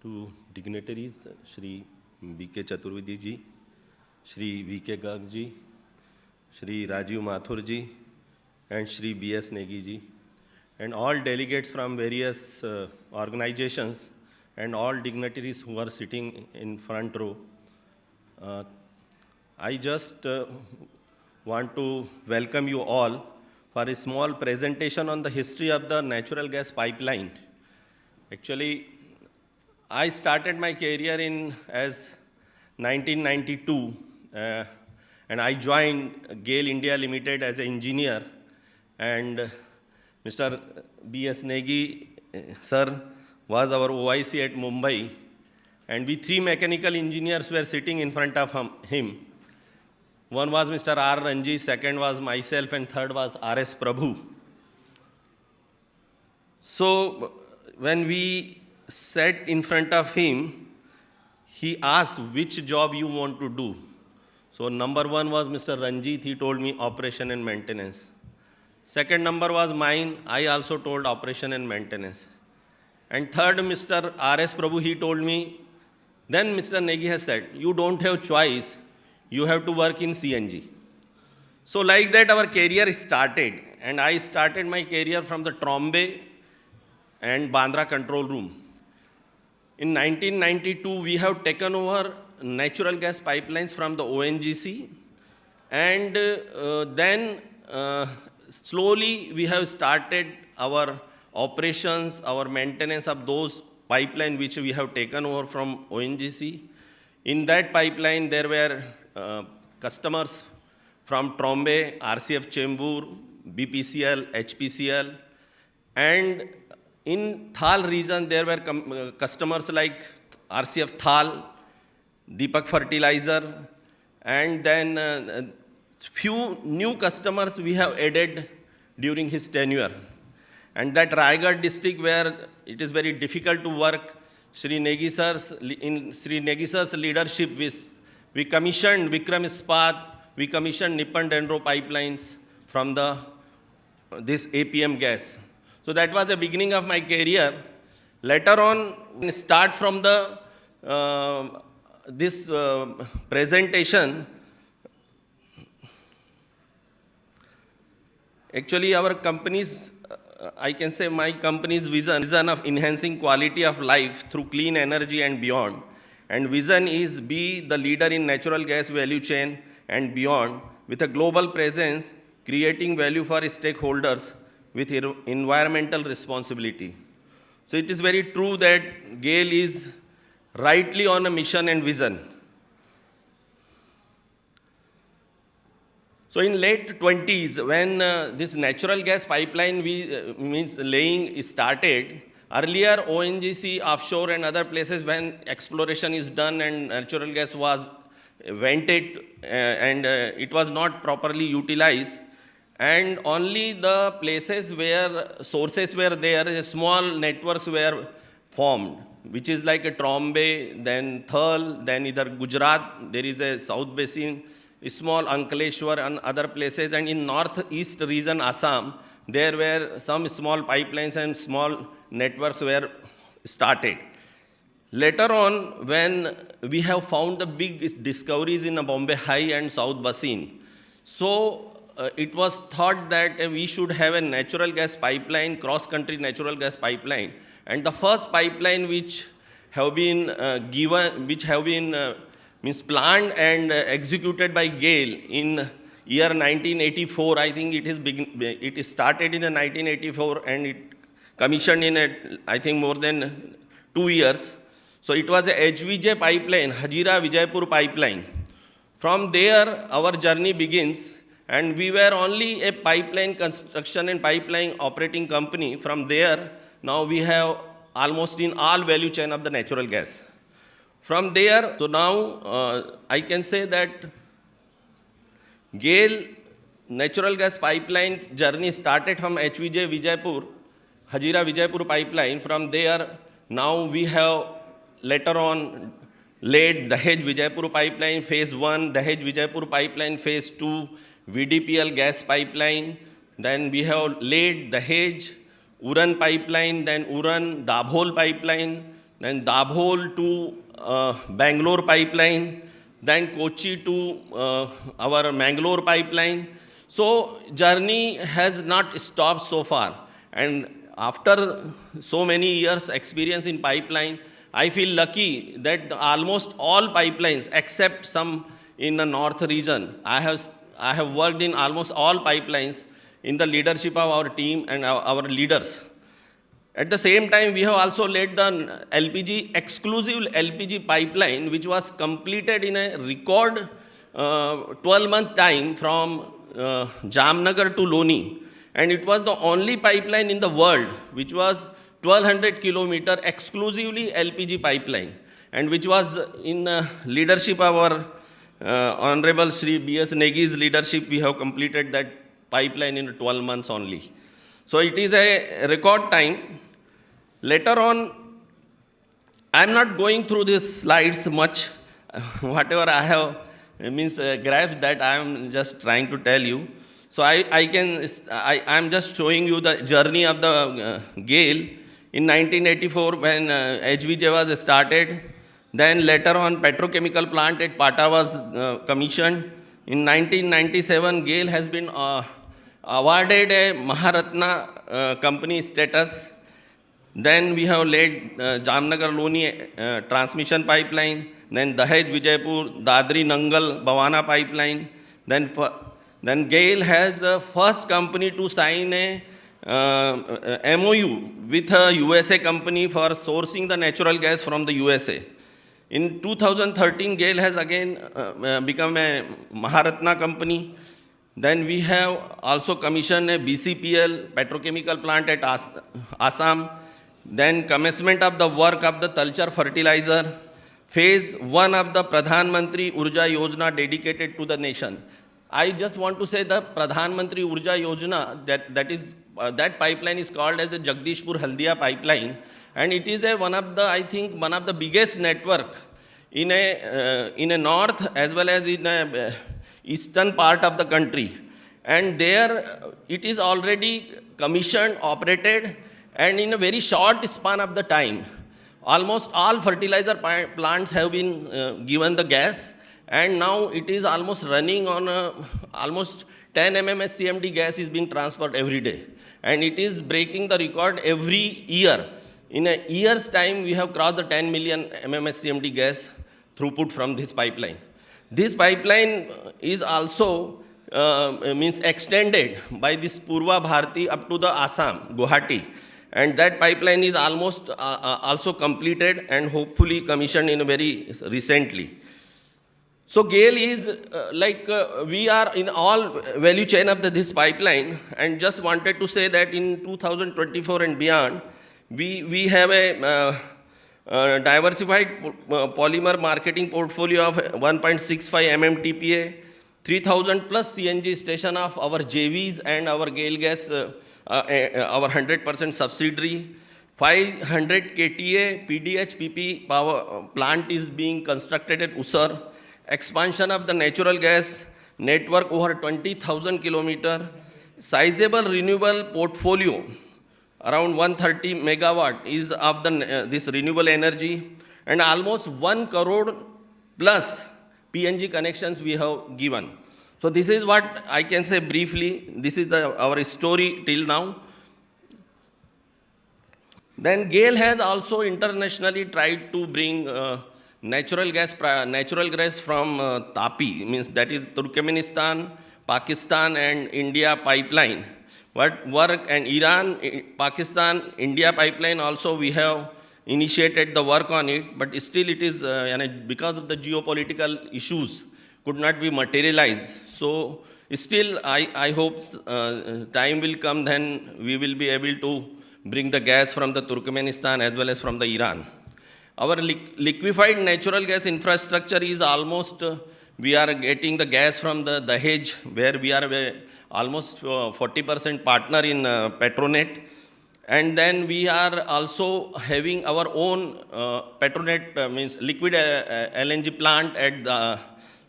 to dignitaries, Shri B.K. Chaturvedi ji, Shri V.K. Garg ji, Shri Rajiv Mathur ji, and Shri B.S. Negi ji, and all delegates from various organizations and all dignitaries who are sitting in front row. I just want to welcome you all for a small presentation on the history of the natural gas pipeline. Actually, I started my career as 1992, and I joined GAIL India Limited as an engineer, and Mr. B.S. Negi, sir, was our OIC at Mumbai, and we three mechanical engineers were sitting in front of him. One was Mr. R. Ranji, second was myself, and third was R.S. Prabhu. So when we sat in front of him, he asked which job you want to do. So number one was Mr. Ranjit, he told me operation and maintenance. Second number was mine, I also told operation and maintenance. And third, Mr. R.S. Prabhu, he told me, then Mr. Negi has said, you don't have choice, you have to work in CNG. So like that our career started, and I started my career from the Trombay and Bandra control room. In 1992, we have taken over natural gas pipelines from the ONGC, and then slowly we have started our operations, our maintenance of those pipelines which we have taken over from ONGC. In that pipeline, there were customers from Trombay, RCF Chembur, BPCL, HPCL, and in Thal region, there were customers like RCF Thal, Deepak Fertilizer, and then few new customers we have added during his tenure. And that Raigad district where it is very difficult to work, in Sri Negi sir's leadership, we commissioned Vikram Ispat, we commissioned Nippon Dendro pipelines from this APM gas. So that was the beginning of my career. Later on, start from this presentation. Actually, our company's, I can say my company's vision of enhancing quality of life through clean energy and beyond. And vision is be the leader in natural gas value chain and beyond with a global presence, creating value for stakeholders with environmental responsibility. So it is very true that GAIL is rightly on a mission and vision. So in late 20s, when this natural gas pipeline means laying started, earlier ONGC offshore and other places when exploration is done and natural gas was vented and it was not properly utilized, and only the places where sources were there, small networks were formed, which is like a Trombay, then Thal, then either Gujarat, there is a South Basin, small Ankleshwar and other places, and in northeast region, Assam, there were some small pipelines and small networks were started. Later on, when we have found the big discoveries in the Bombay High and South Basin, so it was thought that we should have a natural gas pipeline, cross-country natural gas pipeline. And the first pipeline which have been planned and executed by GAIL in year 1984, I think it started in 1984 and it commissioned in, I think, more than 2 years. So it was a HVJ pipeline, Hazira Vijaypur pipeline. From there, our journey begins. And we were only a pipeline construction and pipeline operating company. From there, now we have almost in all value chain of the natural gas. From there, so now I can say that GAIL natural gas pipeline journey started from HVJ Vijaypur, Hazira Vijaypur pipeline. From there, now we have later on laid Dahej Vijaypur pipeline phase 1, Dahej Vijaypur pipeline phase 2, VDPL gas pipeline, then we have laid Dahej, Uran pipeline, then Uran Dabhol pipeline, then Dabhol to Bangalore pipeline, then Kochi to our Mangalore pipeline. So journey has not stopped so far. And after so many years experience in pipeline, I feel lucky that almost all pipelines except some in the north region, I have worked in almost all pipelines in the leadership of our team and our leaders. At the same time, we have also led the LPG, exclusive LPG pipeline, which was completed in a record 12-month time from Jamnagar to Loni. And it was the only pipeline in the world which was 1200 kilometer exclusively LPG pipeline, and which was in leadership of our Honorable Sri B.S. Negi's leadership. We have completed that pipeline in 12 months only. So it is a record time. Later on, I'm not going through these slides much. Whatever I have grasped that I'm just trying to tell you. So I'm just showing you the journey of the GAIL in 1984 when HVJ was started. Then later on, petrochemical plant at Pata was commissioned. In 1997, GAIL has been awarded a Maharatna company status. Then we have laid Jamnagar Loni transmission pipeline, then Dahej Vijaypur, Dadri Nangal Bhawana pipeline. Then GAIL has the first company to sign a MOU with a USA company for sourcing the natural gas from the USA. In 2013, GAIL has again become a Maharatna company. Then we have also commissioned a BCPL petrochemical plant at Assam. Then commencement of the work of the Talcher fertilizer, phase 1 of the Pradhan Mantri Urja Yojana dedicated to the nation. I just want to say the Pradhan Mantri Urja Yojana, that pipeline is called as the Jagdishpur Haldia pipeline, and it is one of the biggest network in a north as well as in a eastern part of the country. And there it is already commissioned, operated, and in a very short span of the time, almost all fertilizer plants have been given the gas, and now it is almost running on almost 10 MMSCMD gas is being transferred every day. And it is breaking the record every year. In a year's time, we have crossed the 10 million MMSCMD gas throughput from this pipeline. This pipeline is also extended by this Purva Bharati up to the Assam, Guwahati. And that pipeline is almost also completed and hopefully commissioned in very recently. So GAIL is we are in all value chain of this pipeline, and just wanted to say that in 2024 and beyond, we have a diversified polymer marketing portfolio of 1.65 MMTPA, 3,000 plus CNG station of our JVs and our GAIL gas, our 100% subsidiary. 500 KTA PDH PP power plant is being constructed at Usar. Expansion of the natural gas network over 20,000 kilometer. Sizable renewable portfolio, around 130 megawatt is of this renewable energy, and almost 1 crore plus PNG connections we have given. So this is what I can say briefly. This is our story till now. Then GAIL has also internationally tried to bring natural gas from Tapi, means that is Turkmenistan, Pakistan and India pipeline. And Iran, Pakistan, India pipeline also we have initiated the work on it, but still it is, because of the geopolitical issues, could not be materialized. So still I hope time will come, then we will be able to bring the gas from the Turkmenistan as well as from the Iran. Our liquefied natural gas infrastructure is almost, we are getting the gas from the Dahej, where we are almost 40% partner in Petronet. And then we are also having our own Petronet, means liquid LNG plant at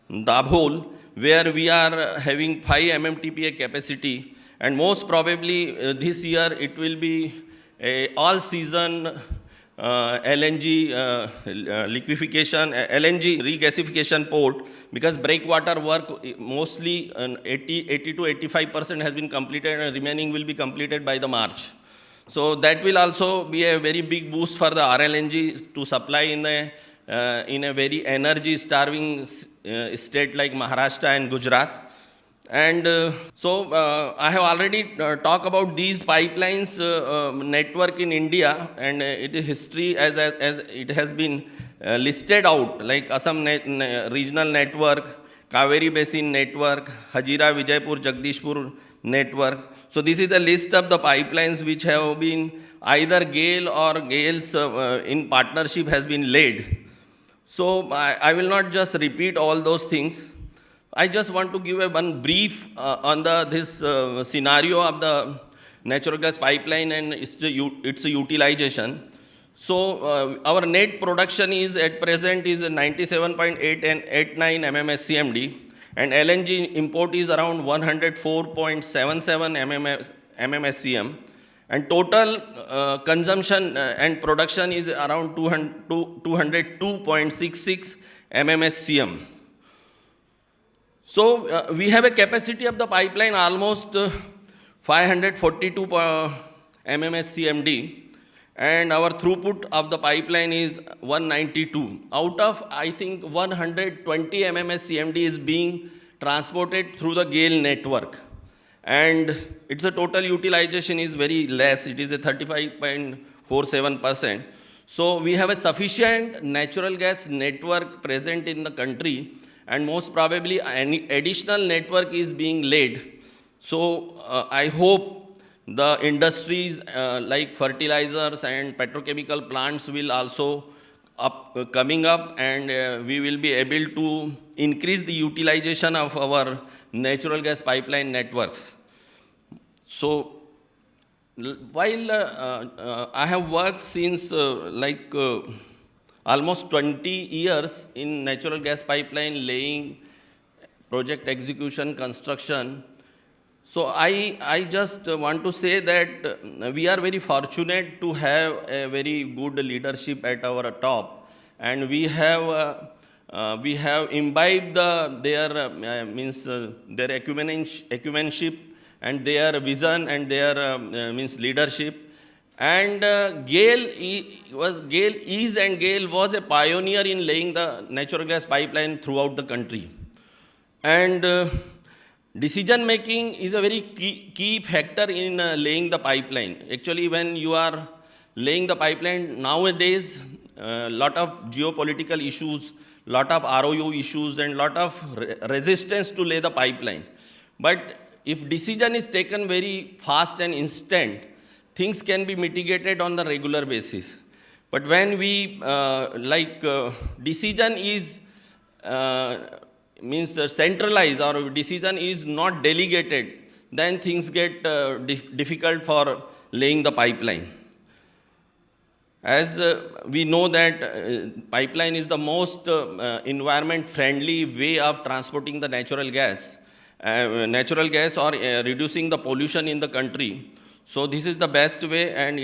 Dabhol, where we are having 5 MMTPA capacity. And most probably this year it will be all season LNG liquefaction, LNG regasification port, because breakwater work mostly 80 to 85% has been completed, and remaining will be completed by the March. So that will also be a very big boost for the RLNG to supply in a very energy-starving state like Maharashtra and Gujarat. And I have already talked about these pipelines network in India, and it is history as it has been listed out, like Assam regional network, Kaveri Basin network, Hazira Vijaypur Jagdishpur network. So this is the list of the pipelines which have been either GAIL or GAIL's in partnership has been laid. So I will not just repeat all those things. I just want to give one brief on this scenario of the natural gas pipeline and its utilization. So our net production is at present is 97.8 and 89 MMSCMD, and LNG import is around 104.77 MMSCM, and total consumption and production is around 202.66 MMSCM. So we have a capacity of the pipeline almost 542 MMSCMD, and our throughput of the pipeline is 192. Out of, I think, 120 MMSCMD is being transported through the GAIL network. And its a total utilization is very less. It is a 35.47%. So we have a sufficient natural gas network present in the country, and most probably any additional network is being laid. So I hope the industries like fertilizers and petrochemical plants will also coming up, and we will be able to increase the utilization of our natural gas pipeline networks. So while I have worked since almost 20 years in natural gas pipeline laying, project execution, construction. So I just want to say that we are very fortunate to have a very good leadership at our top, and we have imbibed their acumenship and their vision and their leadership. And GAIL is and GAIL was a pioneer in laying the natural gas pipeline throughout the country. And decision making is a very key factor in laying the pipeline. Actually, when you are laying the pipeline nowadays, lot of geopolitical issues, lot of ROU issues, and lot of resistance to lay the pipeline. But if decision is taken very fast and instant, things can be mitigated on the regular basis. But when we decision is centralized, or decision is not delegated, then things get difficult for laying the pipeline. As we know that pipeline is the most environment friendly way of transporting the natural gas or reducing the pollution in the country. So this is the best way, and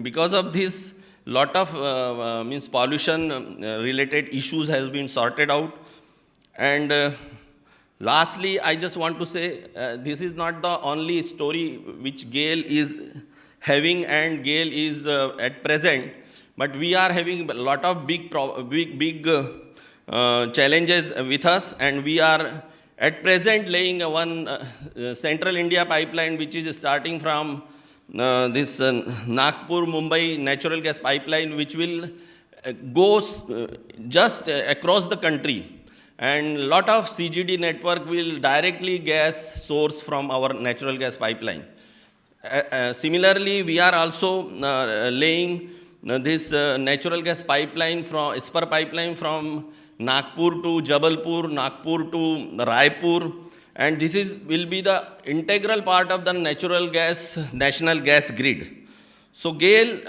because of this, lot of pollution related issues has been sorted out. And lastly, I just want to say this is not the only story which GAIL is having and GAIL is at present, but we are having a lot of big challenges with us, and we are at present laying one Central India pipeline, which is starting from this Nagpur-Mumbai natural gas pipeline, which will go just across the country. And a lot of CGD network will directly gas source from our natural gas pipeline. Similarly, we are also laying this natural gas pipeline spur pipeline from Nagpur to Jabalpur, Nagpur to Raipur, and this will be the integral part of the national gas grid. So GAIL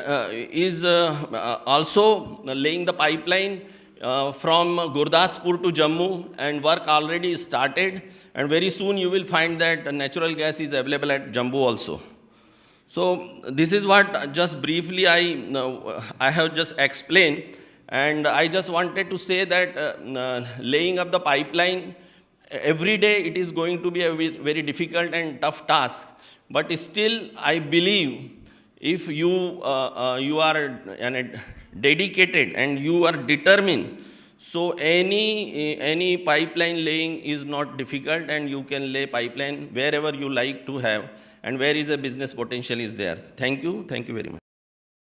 is also laying the pipeline from Gurdaspur to Jammu, and work already started, and very soon you will find that natural gas is available at Jammu also. So this is what just briefly I have just explained, and I just wanted to say that laying up the pipeline every day it is going to be a very difficult and tough task, but still I believe if you are dedicated and you are determined, so any pipeline laying is not difficult, and you can lay pipeline wherever you like to have, and where is the business potential is there. Thank you very much.